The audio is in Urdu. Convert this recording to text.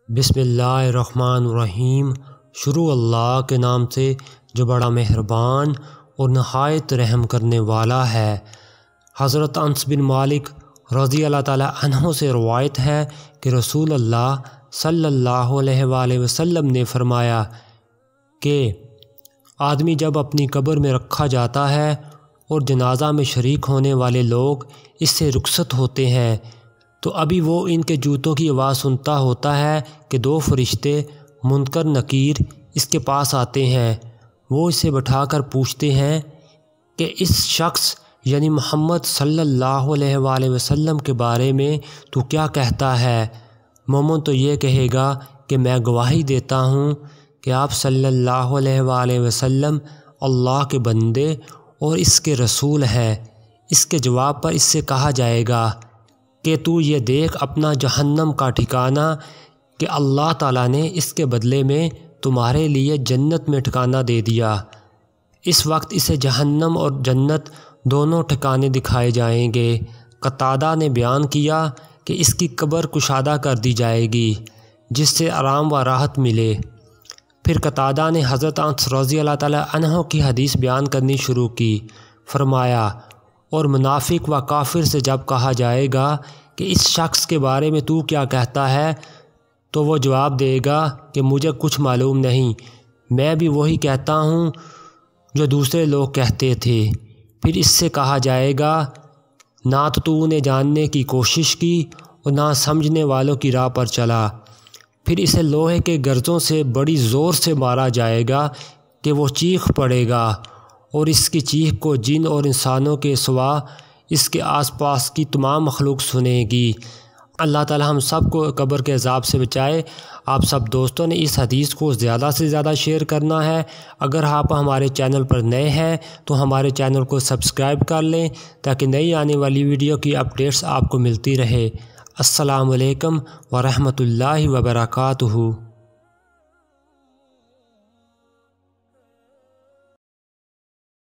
بسم اللہ الرحمن الرحیم۔ شروع اللہ کے نام سے جو بڑا مہربان اور نہایت رحم کرنے والا ہے۔ حضرت انس بن مالک رضی اللہ تعالی عنہ سے روایت ہے کہ رسول اللہ صلی اللہ علیہ وآلہ وسلم نے فرمایا کہ آدمی جب اپنی قبر میں رکھا جاتا ہے اور جنازہ میں شریک ہونے والے لوگ اس سے رخصت ہوتے ہیں تو ابھی وہ ان کے جوتوں کی آواز سنتا ہوتا ہے کہ دو فرشتے منکر نکیر اس کے پاس آتے ہیں۔ وہ اسے بٹھا کر پوچھتے ہیں کہ اس شخص یعنی محمد صلی اللہ علیہ وآلہ وسلم کے بارے میں تو کیا کہتا ہے؟ مومن تو یہ کہے گا کہ میں گواہی دیتا ہوں کہ آپ صلی اللہ علیہ وآلہ وسلم اللہ کے بندے اور اس کے رسول ہیں۔ اس کے جواب پر اس سے کہا جائے گا کہ تو یہ دیکھ اپنا جہنم کا ٹھکانہ کہ اللہ تعالیٰ نے اس کے بدلے میں تمہارے لیے جنت میں ٹھکانہ دے دیا۔ اس وقت اسے جہنم اور جنت دونوں ٹھکانے دکھائے جائیں گے۔ قتادہ نے بیان کیا کہ اس کی قبر کشادہ کر دی جائے گی جس سے آرام و راحت ملے۔ پھر قتادہ نے حضرت انس رضی اللہ تعالی عنہ کی حدیث بیان کرنی شروع کی۔ فرمایا اور منافق و کافر سے جب کہا جائے گا کہ اس شخص کے بارے میں تو کیا کہتا ہے تو وہ جواب دے گا کہ مجھے کچھ معلوم نہیں، میں بھی وہی کہتا ہوں جو دوسرے لوگ کہتے تھے۔ پھر اس سے کہا جائے گا نہ تو نے جاننے کی کوشش کی اور نہ سمجھنے والوں کی راہ پر چلا۔ پھر اسے لوہے کے گرزوں سے بڑی زور سے مارا جائے گا کہ وہ چیخ پڑے گا اور اس کی چیخ کو جن اور انسانوں کے سوا اس کے آس پاس کی تمام مخلوق سنے گی۔ اللہ تعالی ہم سب کو قبر کے عذاب سے بچائے۔ آپ سب دوستوں نے اس حدیث کو زیادہ سے زیادہ شیئر کرنا ہے۔ اگر آپ ہمارے چینل پر نئے ہیں تو ہمارے چینل کو سبسکرائب کر لیں تاکہ نئی آنے والی ویڈیو کی اپڈیٹس آپ کو ملتی رہے۔ السلام علیکم ورحمۃ اللہ وبرکاتہ۔